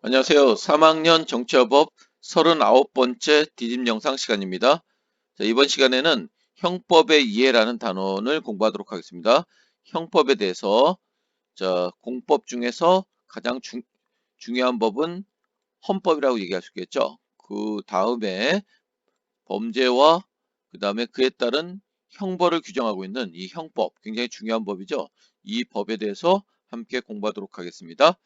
안녕하세요. 3학년 정치화법 39번째 디딤 영상 시간입니다. 자, 이번 시간에는 형법의 이해라는 단원을 공부하도록 하겠습니다. 형법에 대해서 공법 중에서 가장 중요한 법은 헌법이라고 얘기할 수 있겠죠. 그 다음에 범죄와 그 다음에 그에 따른 형벌을 규정하고 있는 이 형법, 굉장히 중요한 법이죠. 이 법에 대해서 함께 공부하도록 하겠습니다.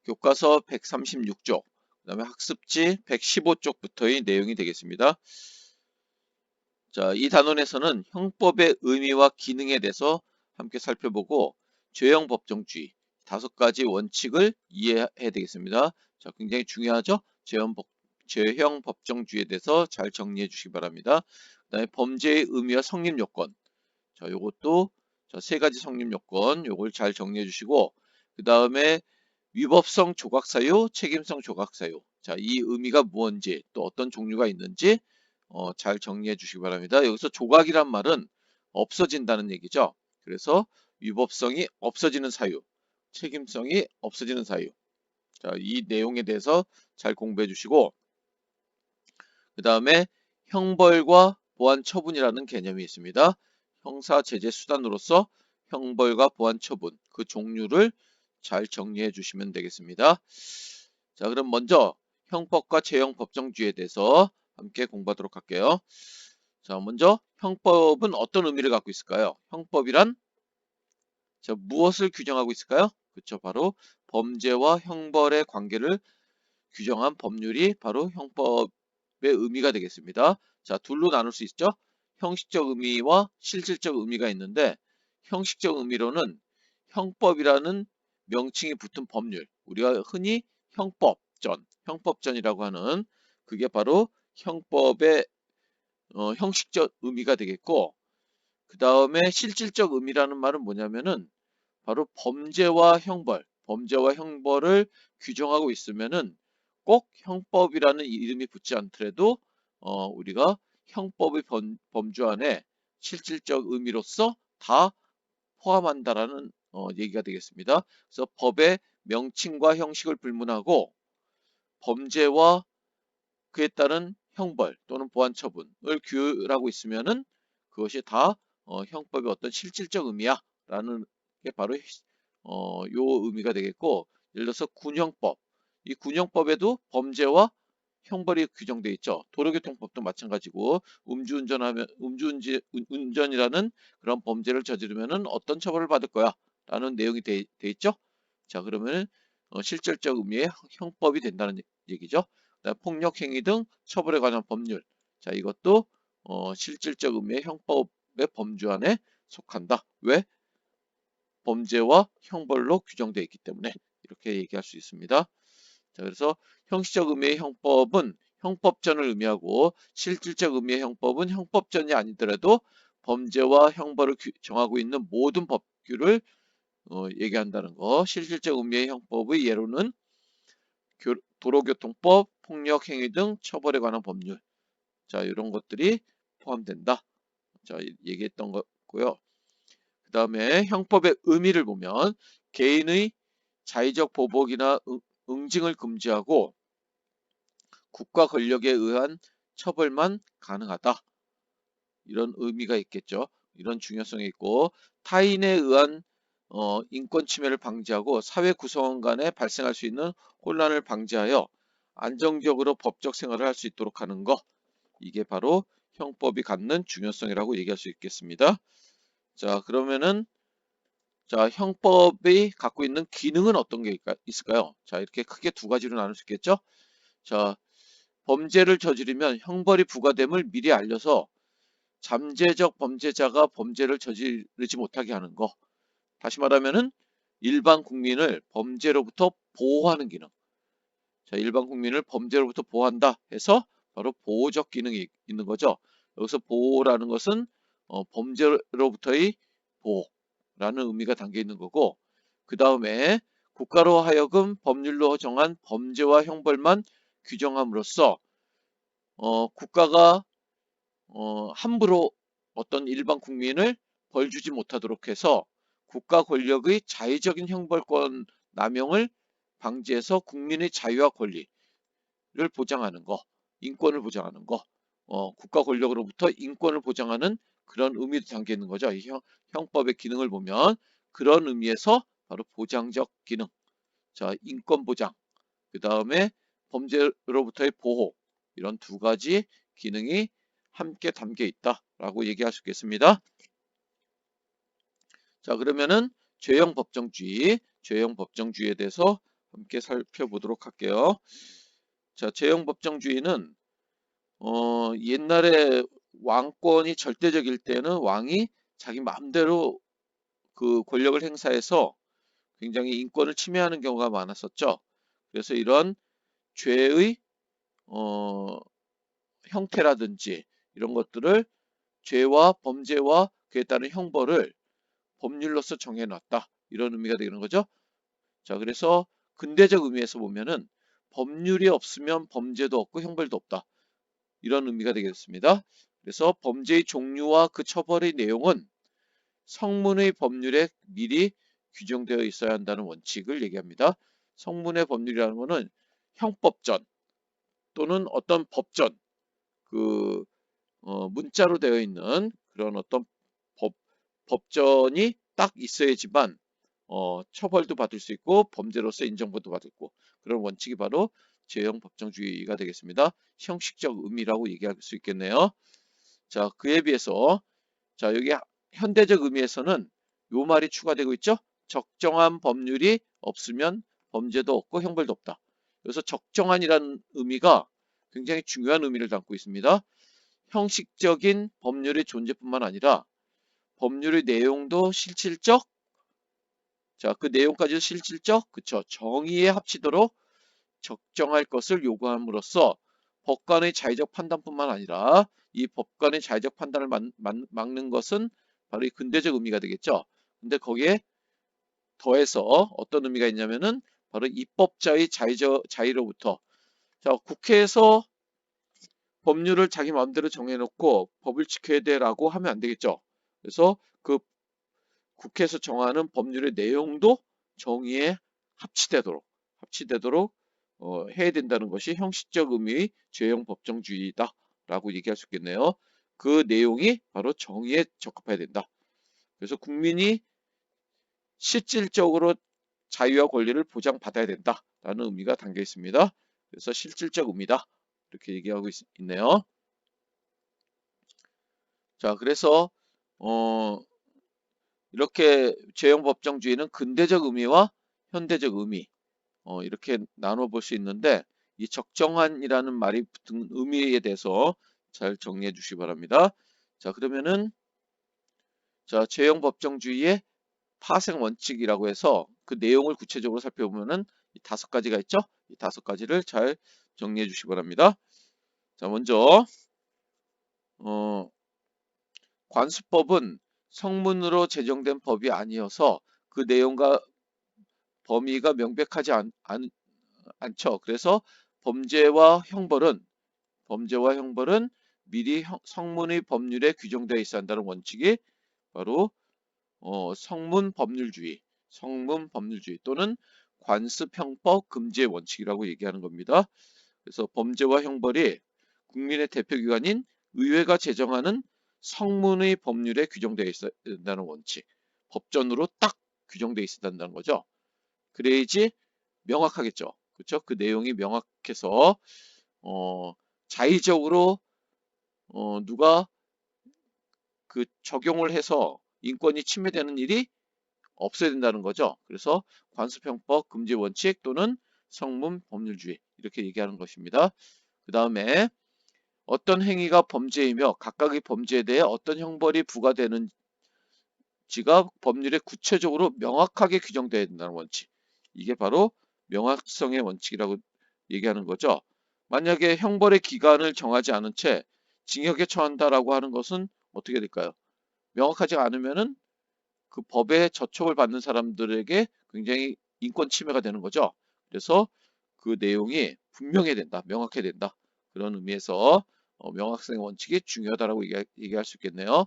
교과서 136쪽, 그 다음에 학습지 115쪽부터의 내용이 되겠습니다. 자, 이 단원에서는 형법의 의미와 기능에 대해서 함께 살펴보고 죄형 법정주의 5가지 원칙을 이해해야 되겠습니다. 자, 굉장히 중요하죠? 죄형 법정주의에 대해서 잘 정리해 주시기 바랍니다. 그 다음에 범죄의 의미와 성립 요건. 자, 요것도 3가지 성립 요건 요걸 잘 정리해 주시고 그 다음에 위법성 조각사유, 책임성 조각사유. 자, 이 의미가 무엇인지 또 어떤 종류가 있는지 잘 정리해 주시기 바랍니다. 여기서 조각이란 말은 없어진다는 얘기죠. 그래서 위법성이 없어지는 사유, 책임성이 없어지는 사유. 자, 이 내용에 대해서 잘 공부해 주시고 그 다음에 형벌과 보완 처분이라는 개념이 있습니다. 형사 제재 수단으로서 형벌과 보완 처분 그 종류를 잘 정리해 주시면 되겠습니다. 자, 그럼 먼저 형법과 죄형 법정주의에 대해서 함께 공부하도록 할게요. 자, 먼저 형법은 어떤 의미를 갖고 있을까요? 형법이란 무엇을 규정하고 있을까요? 그렇죠. 바로 범죄와 형벌의 관계를 규정한 법률이 바로 형법의 의미가 되겠습니다. 자, 둘로 나눌 수 있죠. 형식적 의미와 실질적 의미가 있는데 형식적 의미로는 형법이라는 명칭이 붙은 법률, 우리가 흔히 형법전이라고 하는 그게 바로 형법의 형식적 의미가 되겠고 그 다음에 실질적 의미라는 말은 뭐냐면은 바로 범죄와 형벌을 규정하고 있으면은 꼭 형법이라는 이름이 붙지 않더라도 우리가 형법의 범주 안에 실질적 의미로서 다 포함한다라는 얘기가 되겠습니다. 그래서 법의 명칭과 형식을 불문하고 범죄와 그에 따른 형벌 또는 보완 처분을 규율하고 있으면은 그것이 다 형법의 어떤 실질적 의미야라는 게 바로 요 의미가 되겠고 예를 들어서 군형법 이 군형법에도 범죄와 형벌이 규정되어 있죠. 도로교통법도 마찬가지고 운전이라는 그런 범죄를 저지르면은 어떤 처벌을 받을 거야라는 내용이 돼 있죠. 자, 그러면 실질적 의미의 형법이 된다는 얘기죠. 폭력 행위 등 처벌에 관한 법률. 자, 이것도 실질적 의미의 형법의 범주 안에 속한다. 왜? 범죄와 형벌로 규정되어 있기 때문에 이렇게 얘기할 수 있습니다. 자, 그래서 형식적 의미의 형법은 형법전을 의미하고 실질적 의미의 형법은 형법전이 아니더라도 범죄와 형벌을 정하고 있는 모든 법규를 얘기한다는 거. 실질적 의미의 형법의 예로는 도로교통법, 폭력행위 등 처벌에 관한 법률. 자, 이런 것들이 포함된다. 자, 얘기했던 거고요. 그 다음에 형법의 의미를 보면 개인의 자의적 보복이나 응징을 금지하고 국가 권력에 의한 처벌만 가능하다. 이런 의미가 있겠죠. 이런 중요성이 있고 타인에 의한 인권 침해를 방지하고 사회 구성원 간에 발생할 수 있는 혼란을 방지하여 안정적으로 법적 생활을 할 수 있도록 하는 것. 이게 바로 형법이 갖는 중요성이라고 얘기할 수 있겠습니다. 자, 그러면은 형법이 갖고 있는 기능은 어떤 게 있을까요? 자, 이렇게 크게 2가지로 나눌 수 있겠죠? 자, 범죄를 저지르면 형벌이 부과됨을 미리 알려서 잠재적 범죄자가 범죄를 저지르지 못하게 하는 거. 다시 말하면은 일반 국민을 범죄로부터 보호하는 기능. 자, 일반 국민을 범죄로부터 보호한다 해서 바로 보호적 기능이 있는 거죠. 여기서 보호라는 것은 범죄로부터의 보호라는 의미가 담겨 있는 거고 그 다음에 국가로 하여금 법률로 정한 범죄와 형벌만 규정함으로써 국가가 함부로 어떤 일반 국민을 벌 주지 못하도록 해서 국가 권력의 자의적인 형벌권 남용을 방지해서 국민의 자유와 권리를 보장하는 거, 인권을 보장하는 거, 국가 권력으로부터 인권을 보장하는 그런 의미도 담겨 있는 거죠. 이 형법의 기능을 보면 그런 의미에서 바로 보장적 기능, 자, 인권 보장, 그 다음에 범죄로부터의 보호, 이런 두 가지 기능이 함께 담겨 있다라고 얘기할 수 있겠습니다. 자, 그러면은 죄형 법정주의에 대해서 함께 살펴보도록 할게요. 자, 죄형 법정주의는 옛날에 왕권이 절대적일 때는 왕이 자기 마음대로 그 권력을 행사해서 굉장히 인권을 침해하는 경우가 많았었죠. 그래서 이런 죄의 형태라든지 이런 것들을 죄와 범죄와 그에 따른 형벌을 법률로서 정해놨다. 이런 의미가 되는 거죠. 자, 그래서 근대적 의미에서 보면은 법률이 없으면 범죄도 없고 형벌도 없다. 이런 의미가 되겠습니다. 그래서 범죄의 종류와 그 처벌의 내용은 성문의 법률에 미리 규정되어 있어야 한다는 원칙을 얘기합니다. 성문의 법률이라는 것은 형법전 또는 어떤 법전, 그 문자로 되어 있는 그런 어떤 법전이 딱 있어야지만 처벌도 받을 수 있고 범죄로서 인정도 받을 수 있고, 그런 원칙이 바로 죄형 법정주의가 되겠습니다. 형식적 의미라고 얘기할 수 있겠네요. 자, 그에 비해서 자, 여기 현대적 의미에서는 요 말이 추가되고 있죠. 적정한 법률이 없으면 범죄도 없고 형벌도 없다. 그래서 적정한이라는 의미가 굉장히 중요한 의미를 담고 있습니다. 형식적인 법률의 존재뿐만 아니라 법률의 내용도 실질적, 자, 그 내용까지도 실질적, 그쵸, 정의에 합치도록 적정할 것을 요구함으로써 법관의 자의적 판단뿐만 아니라 이 법관의 자의적 판단을 막는 것은 바로 이 근대적 의미가 되겠죠. 근데 거기에 더해서 어떤 의미가 있냐면은 바로 입법자의 자의로부터, 자, 국회에서 법률을 자기 마음대로 정해놓고 법을 지켜야 돼라고 하면 안 되겠죠. 그래서 그 국회에서 정하는 법률의 내용도 정의에 합치되도록 해야 된다는 것이 형식적 의미의 죄형 법정주의다라고 얘기할 수 있겠네요. 그 내용이 바로 정의에 적합해야 된다. 그래서 국민이 실질적으로 자유와 권리를 보장받아야 된다라는 의미가 담겨 있습니다. 그래서 실질적 의미다, 이렇게 얘기하고 있네요. 자, 그래서 이렇게 죄형 법정주의는 근대적 의미와 현대적 의미, 이렇게 나눠 볼 수 있는데, 이 적정한이라는 말이 붙은 의미에 대해서 잘 정리해 주시기 바랍니다. 자, 그러면은 자, 죄형 법정주의의 파생 원칙이라고 해서 그 내용을 구체적으로 살펴보면은 이 5가지가 있죠. 이 5가지를 잘 정리해 주시기 바랍니다. 자, 먼저 관수법은 성문으로 제정된 법이 아니어서 그 내용과 범위가 명백하지 않죠. 그래서 범죄와 형벌은 미리 성문의 법률에 규정되어 있어야 한다는 원칙이 바로 성문 법률주의 또는 관습형법 금지의 원칙이라고 얘기하는 겁니다. 그래서 범죄와 형벌이 국민의 대표기관인 의회가 제정하는 성문의 법률에 규정되어 있어야 된다는 원칙, 법전으로 딱 규정되어 있어야 된다는 거죠. 그래야지 명확하겠죠. 그렇죠? 그 내용이 명확해서 자의적으로 누가 그 적용을 해서 인권이 침해되는 일이 없어야 된다는 거죠. 그래서 관습형법 금지 원칙 또는 성문 법률주의, 이렇게 얘기하는 것입니다. 그 다음에 어떤 행위가 범죄이며 각각의 범죄에 대해 어떤 형벌이 부과되는지가 법률에 구체적으로 명확하게 규정되어야 된다는 원칙. 이게 바로 명확성의 원칙이라고 얘기하는 거죠. 만약에 형벌의 기간을 정하지 않은 채 징역에 처한다라고 하는 것은 어떻게 될까요? 명확하지 않으면은 그 법에 저촉을 받는 사람들에게 굉장히 인권 침해가 되는 거죠. 그래서 그 내용이 분명해야 된다, 명확해야 된다. 그런 의미에서 명확성의 원칙이 중요하다라고 얘기할 수 있겠네요.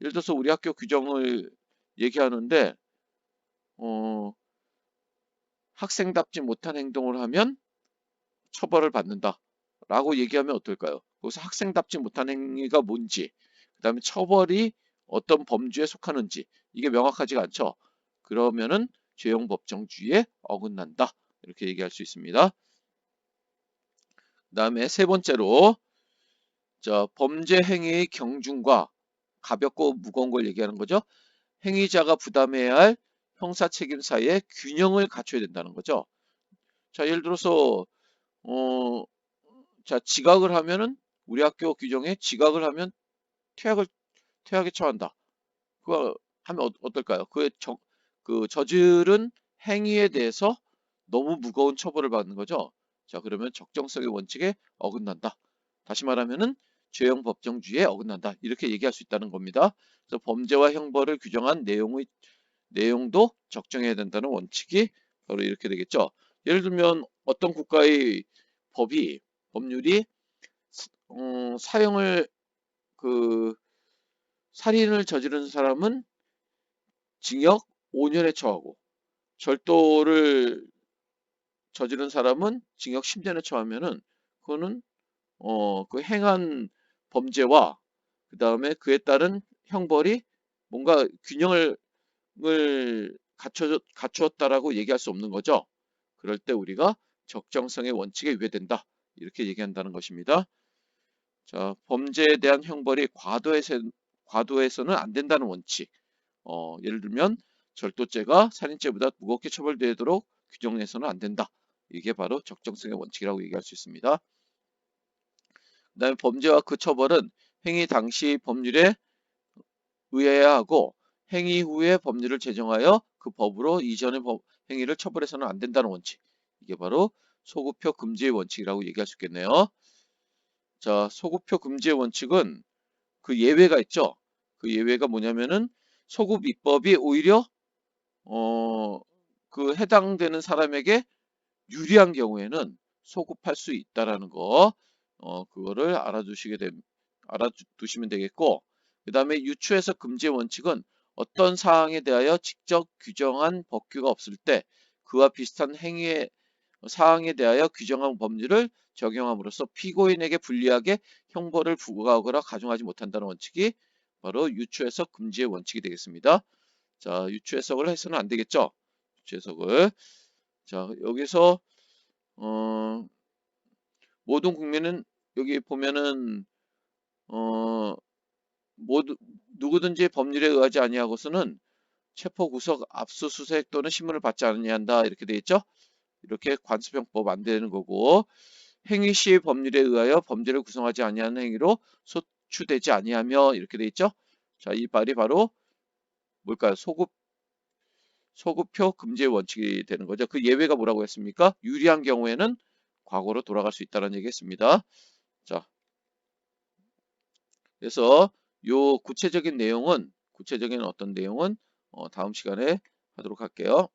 예를 들어서 우리 학교 규정을 얘기하는데 학생답지 못한 행동을 하면 처벌을 받는다 라고 얘기하면 어떨까요? 거기서 학생답지 못한 행위가 뭔지, 그 다음에 처벌이 어떤 범주에 속하는지 이게 명확하지가 않죠. 그러면은 죄형 법정주의에 어긋난다 이렇게 얘기할 수 있습니다. 그 다음에 세 번째로 범죄 행위의 경중과 가볍고 무거운 걸 얘기하는 거죠. 행위자가 부담해야 할 형사 책임 사이에 균형을 갖춰야 된다는 거죠. 자, 예를 들어서 어, 지각을 하면은 우리 학교 규정에 지각을 하면 퇴학에 처한다. 그거 하면 어떨까요? 그 저지른 행위에 대해서 너무 무거운 처벌을 받는 거죠. 자, 그러면 적정성의 원칙에 어긋난다. 다시 말하면은 죄형 법정주의에 어긋난다. 이렇게 얘기할 수 있다는 겁니다. 그래서 범죄와 형벌을 규정한 내용도 적정해야 된다는 원칙이 바로 이렇게 되겠죠. 예를 들면 어떤 국가의 법률이 사형을 그 살인을 저지른 사람은 징역 5년에 처하고 절도를 저지른 사람은 징역 10년에 처하면은 그거는 그 행한 범죄와 그 다음에 그에 따른 형벌이 뭔가 균형을 갖추었다라고 얘기할 수 없는 거죠. 그럴 때 우리가 적정성의 원칙에 위배된다 이렇게 얘기한다는 것입니다. 자, 범죄에 대한 형벌이 과도해서는 안 된다는 원칙. 예를 들면 절도죄가 살인죄보다 무겁게 처벌되도록 규정해서는 안 된다. 이게 바로 적정성의 원칙이라고 얘기할 수 있습니다. 그 다음에 범죄와 그 처벌은 행위 당시 법률에 의해야 하고 행위 후에 법률을 제정하여 그 법으로 이전의 행위를 처벌해서는 안 된다는 원칙. 이게 바로 소급표 금지의 원칙이라고 얘기할 수 있겠네요. 자, 소급표 금지의 원칙은 그 예외가 있죠. 그 예외가 뭐냐면은 소급 입법이 오히려 그 해당되는 사람에게 유리한 경우에는 소급할 수 있다라는 거, 그거를 알아두시면 되겠고, 그 다음에 유추해서 금지의 원칙은 어떤 사항에 대하여 직접 규정한 법규가 없을 때 그와 비슷한 행위의 사항에 대하여 규정한 법률을 적용함으로써 피고인에게 불리하게 형벌을 부과하거나 가중하지 못한다는 원칙이 바로 유추해서 금지의 원칙이 되겠습니다. 자, 유추 해석을 해서는 안 되겠죠. 유추 해석을. 자, 여기서 어, 모든 국민은 여기 보면은 어, 누구든지 법률에 의하지 아니하고서는 체포 구속 압수수색 또는 신문을 받지 아니한다 이렇게 돼 있죠. 이렇게 관습형법 안 되는 거고 행위 시 법률에 의하여 범죄를 구성하지 아니하는 행위로 소추되지 아니하며 이렇게 돼 있죠. 자, 이 말이 바로 뭘까요? 소급표 금지의 원칙이 되는 거죠. 그 예외가 뭐라고 했습니까? 유리한 경우에는 과거로 돌아갈 수 있다는 얘기했습니다. 자, 그래서 요 구체적인 어떤 내용은 다음 시간에 하도록 할게요.